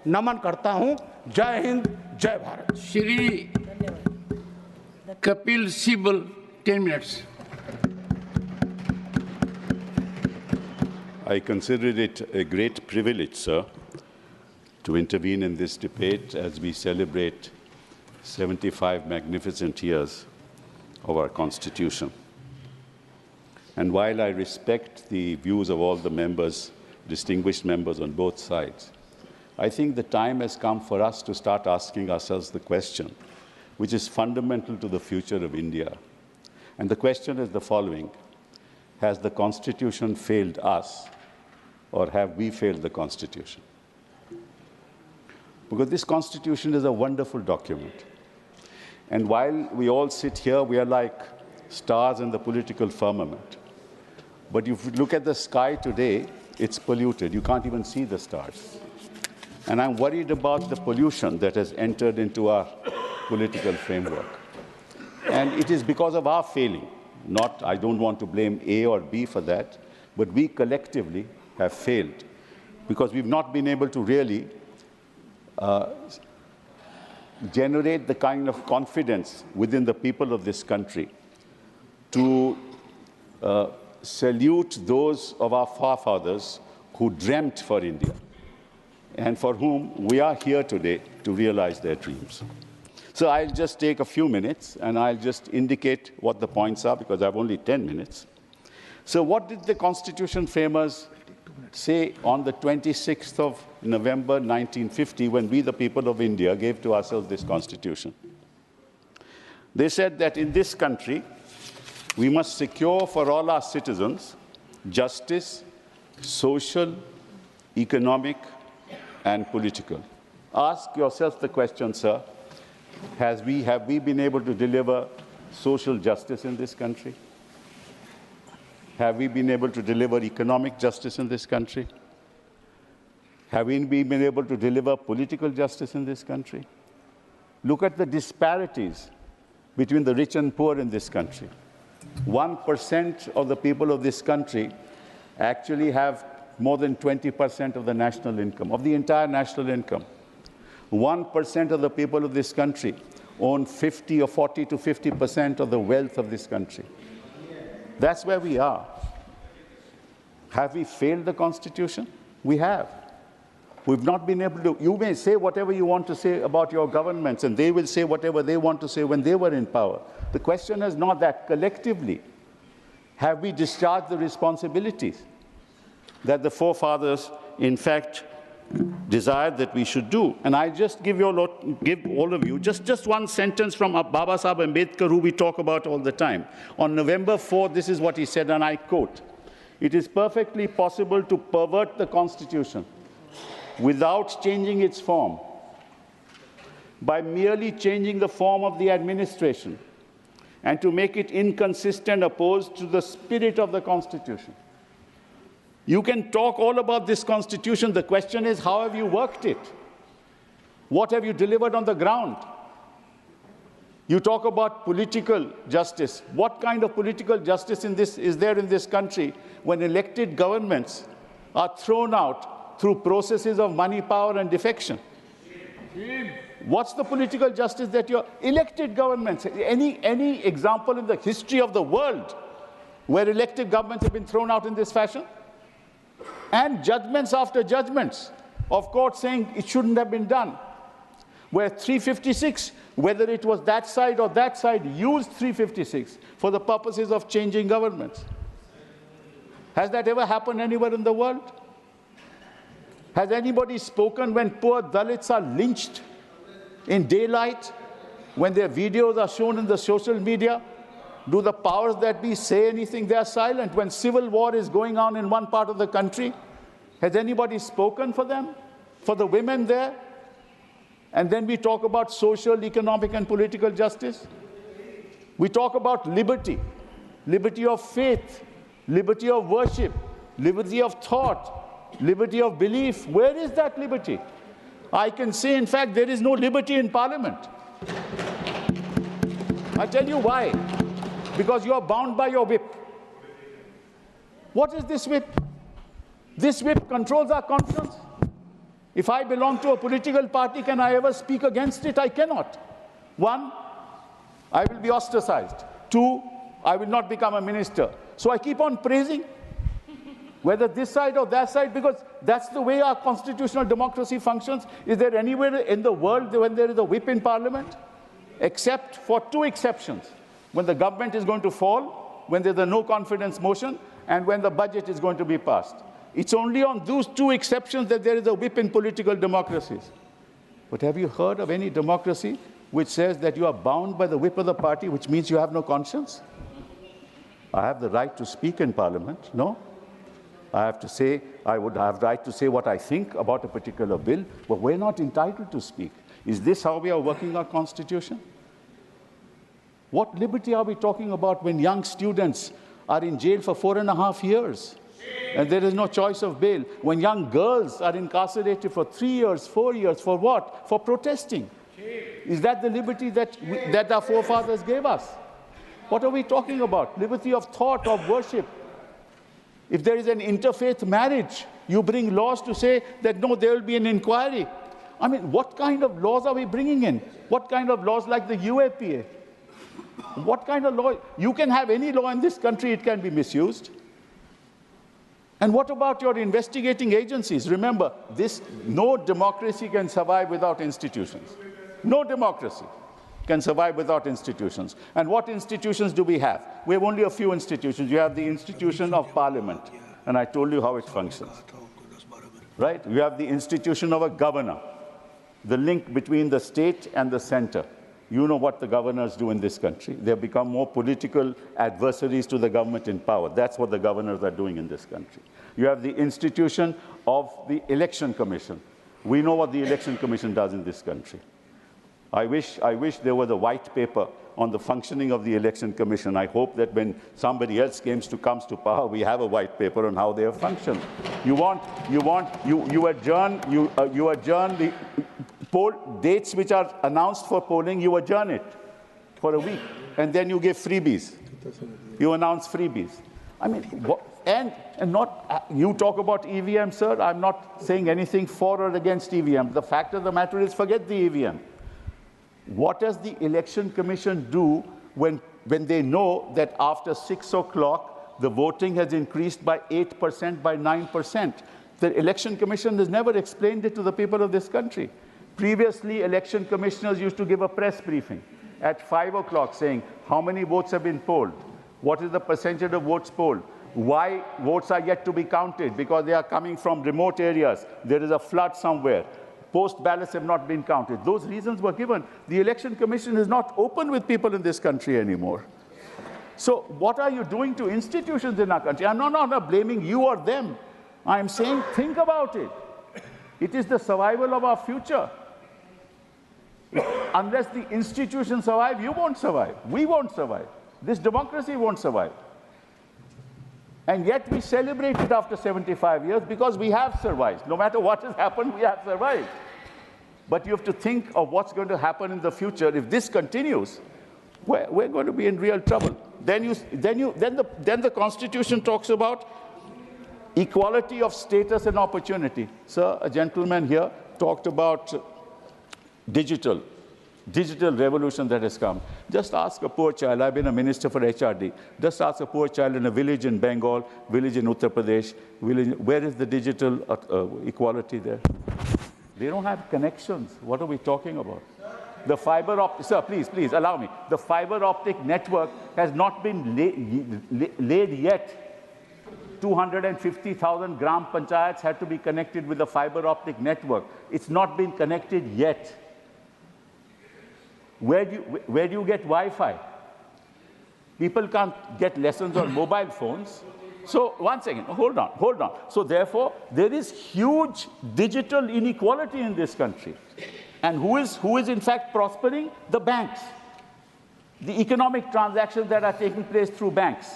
नमन करता हूं। जय हिंद, जय Bharat. Shri Kapil Sibal, 10 minutes. I consider it a great privilege, sir, to intervene in this debate as we celebrate 75 magnificent years of our Constitution. And while I respect the views of all the members, distinguished members on both sides, I think the time has come for us to start asking ourselves the question, which is fundamental to the future of India. And the question is the following: has the Constitution failed us, or have we failed the Constitution? Because this Constitution is a wonderful document. And while we all sit here, we are like stars in the political firmament. But if you look at the sky today, it's polluted. You can't even see the stars. And I'm worried about the pollution that has entered into our political framework. And it is because of our failing. I don't want to blame A or B for that, but we collectively have failed because we've not been able to really generate the kind of confidence within the people of this country to salute those of our forefathers who dreamt for India and for whom we are here today to realize their dreams. So I'll just take a few minutes and I'll just indicate what the points are because I have only 10 minutes. So what did the Constitution framers say on the 26th of November 1950 when we, the people of India, gave to ourselves this Constitution? They said that in this country, we must secure for all our citizens justice, social, economic, and political. Ask yourself the question, sir, have we been able to deliver social justice in this country? Have we been able to deliver economic justice in this country? Have we been able to deliver political justice in this country? Look at the disparities between the rich and poor in this country. 1% of the people of this country actually have more than 20% of the national income, of the entire national income. 1% of the people of this country own 40 to 50% of the wealth of this country. That's where we are. Have we failed the Constitution? We have. We've not been able to. You may say whatever you want to say about your governments, and they will say whatever they want to say when they were in power. The question is not that. Collectively, have we discharged the responsibilities that the forefathers, in fact, desired that we should do? And I just give all of you just one sentence from Baba Sahib Ambedkar, who we talk about all the time. On November 4th, this is what he said, and I quote, "It is perfectly possible to pervert the Constitution without changing its form, by merely changing the form of the administration and to make it inconsistent, opposed to the spirit of the Constitution." You can talk all about this Constitution. The question is, how have you worked it? What have you delivered on the ground? You talk about political justice. What kind of political justice is there in this country when elected governments are thrown out through processes of money, power, and defection? What's the political justice that your elected governments, any example in the history of the world where elected governments have been thrown out in this fashion? And judgments after judgments of court saying it shouldn't have been done. Where 356, whether it was that side or that side, used 356 for the purposes of changing governments. Has that ever happened anywhere in the world? Has anybody spoken when poor Dalits are lynched in daylight, when their videos are shown in the social media? Do the powers that be say anything? They are silent. When civil war is going on in one part of the country, has anybody spoken for them, for the women there? And then we talk about social, economic, and political justice. We talk about liberty, liberty of faith, liberty of worship, liberty of thought, liberty of belief. Where is that liberty? I can say, in fact, there is no liberty in Parliament. I tell you why. Because you are bound by your whip. What is this whip? This whip controls our conscience. If I belong to a political party, can I ever speak against it? I cannot. One, I will be ostracized. Two, I will not become a minister. So I keep on praising, whether this side or that side, because that's the way our constitutional democracy functions. Is there anywhere in the world when there is a whip in Parliament? Except for two exceptions: when the government is going to fall, when there's a no confidence motion, and when the budget is going to be passed. It's only on those two exceptions that there is a whip in political democracies. But have you heard of any democracy which says that you are bound by the whip of the party, which means you have no conscience? I have the right to speak in Parliament, no? I have to say, I would have the right to say what I think about a particular bill, but we're not entitled to speak. Is this how we are working our Constitution? What liberty are we talking about when young students are in jail for 4.5 years and there is no choice of bail? When young girls are incarcerated for 3 years, 4 years, for what? For protesting. Is that the liberty that our forefathers gave us? What are we talking about? Liberty of thought, of worship. If there is an interfaith marriage, you bring laws to say that no, there will be an inquiry. I mean, what kind of laws are we bringing in? What kind of laws like the UAPA? What kind of law? You can have any law in this country, it can be misused. And what about your investigating agencies? Remember, no democracy can survive without institutions. No democracy can survive without institutions. And what institutions do we have? We have only a few institutions. You have the institution of Parliament, and I told you how it functions. Right? You have the institution of a governor, the link between the state and the center. You know what the governors do in this country. They have become more political adversaries to the government in power. That's what the governors are doing in this country. You have the institution of the Election Commission. We know what the Election Commission does in this country. I wish there was a white paper on the functioning of the Election Commission. I hope that when somebody else comes to power, we have a white paper on how they have functioned. You adjourn the poll dates which are announced for polling. You adjourn it for a week, and then you give freebies. You announce freebies. I mean, you talk about EVM, sir. I'm not saying anything for or against EVM. The fact of the matter is, forget the EVM. What does the Election Commission do when they know that after 6 o'clock, the voting has increased by 8%, by 9%? The Election Commission has never explained it to the people of this country. Previously, election commissioners used to give a press briefing at 5 o'clock saying how many votes have been polled, what is the percentage of votes polled, why votes are yet to be counted, because they are coming from remote areas, there is a flood somewhere, post ballots have not been counted. Those reasons were given. The Election Commission is not open with people in this country anymore. So what are you doing to institutions in our country? I'm not blaming you or them. I'm saying think about it. It is the survival of our future. Unless the institutions survive, you won't survive. We won't survive. This democracy won't survive. And yet we celebrate it after 75 years because we have survived. No matter what has happened, we have survived. But you have to think of what's going to happen in the future. If this continues, we're going to be in real trouble. Then the Constitution talks about equality of status and opportunity. Sir, a gentleman here talked about digital revolution that has come. Just ask a poor child. I've been a minister for HRD. Just ask a poor child in a village in Bengal, village in Uttar Pradesh, where is the digital equality there? They don't have connections. What are we talking about? The fiber optic, sir, please allow me. The fiber optic network has not been laid yet. 250,000 gram panchayats had to be connected with the fiber optic network. It's not been connected yet. Where do you get Wi-Fi? People can't get lessons on mobile phones. So, one second, hold on. So, therefore, there is huge digital inequality in this country. And who is in fact prospering? The banks. The economic transactions that are taking place through banks.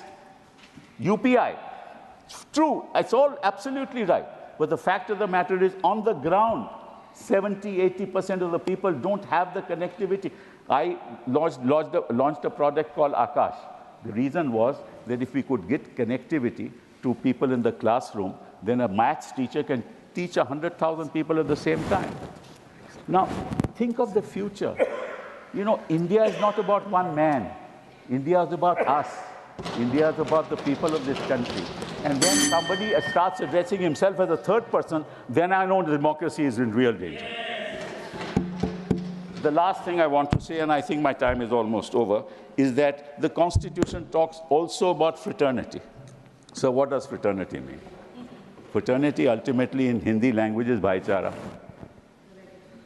UPI. True, it's all absolutely right. But the fact of the matter is, on the ground, 70–80% of the people don't have the connectivity. I launched a product called Akash. The reason was that if we could get connectivity to people in the classroom, then a maths teacher can teach 100,000 people at the same time. Now, think of the future. You know, India is not about one man. India is about us. India is about the people of this country. And when somebody starts addressing himself as a third person, then I know democracy is in real danger. The last thing I want to say, and I think my time is almost over, is that the Constitution talks also about fraternity. So what does fraternity mean? Fraternity ultimately in Hindi language is भाईचारा,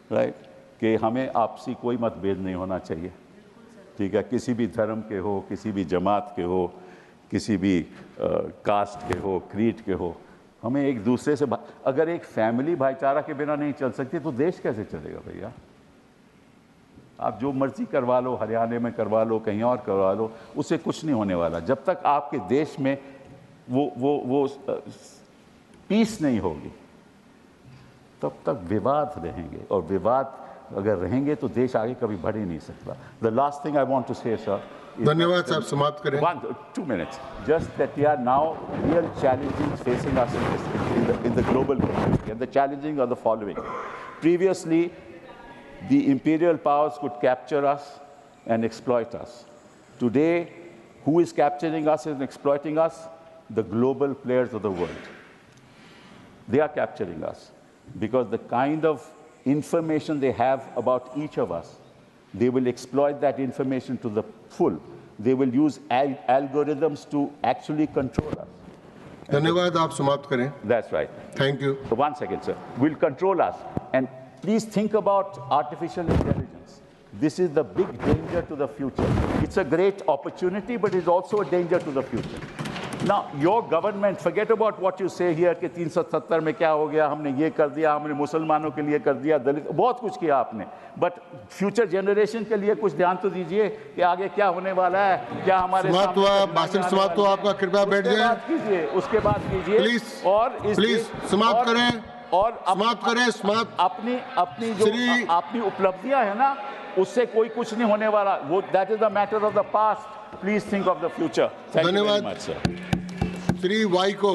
right? कि हमें आपसी कोई मतभेद नहीं होना चाहिए, ठीक है? किसी भी धर्म के हो, किसी भी जमात के हो, किसी भी कास्ट के हो, क्रीड के हो, हमें एक दूसरे से अगर एक फैमिली भाईचारा के बिना नहीं चल सकती तो देश कैसे चलेगा भैया? आप जो मर्जी करवा लो, हरियाणा में करवा लो, कहीं और करवा लो, उससे कुछ नहीं होने वाला। जब तक आपके देश में वो पीस नहीं होगी, तब तक विवाद रहेंगे, और विवाद अगर रहेंगे तो देश आगे कभी बढ़ ही नहीं सकता। The last thing I want to say, sir. धन्यवाद साहब, समाप्त करें। 2 minutes. Just that there are now real challenges facing us in the global community, and the challenges are the following. Previously, the imperial powers could capture us and exploit us. Today, who is capturing us and exploiting us? The global players of the world. They are capturing us because the kind of information they have about each of us, they will exploit that information to the full. They will use algorithms to actually control us. धन्यवाद, आप समाप्त करें। That's right. Thank you. 1 second, sir. Will control us. And please think about artificial intelligence. This is the big danger to the future. It's a great opportunity, but it's also a danger to the future. Now, your government, forget about what you say here कि 370 में क्या हो गया, हमने ये कर दिया, हमने मुसलमानों के लिए कर दिया, दलित, बहुत कुछ किया आपने, बट फ्यूचर जनरेशन के लिए कुछ ध्यान तो दीजिए कि आगे क्या होने वाला है, क्या हमारे समाप्त हुआ, भाषण समाप्त हुआ आपका, कृपया बैठ जाइए। उसके बाद कीजिए, प्लीज, और प्लीज समाप्त करें, और समाप्त करें, समाप्त। अपनी जो अपनी उपलब्धियां है ना, उससे कोई कुछ नहीं होने वाला, वो that is the matter of the past. Please think of the future. Thank you very much, sir. Shri Y को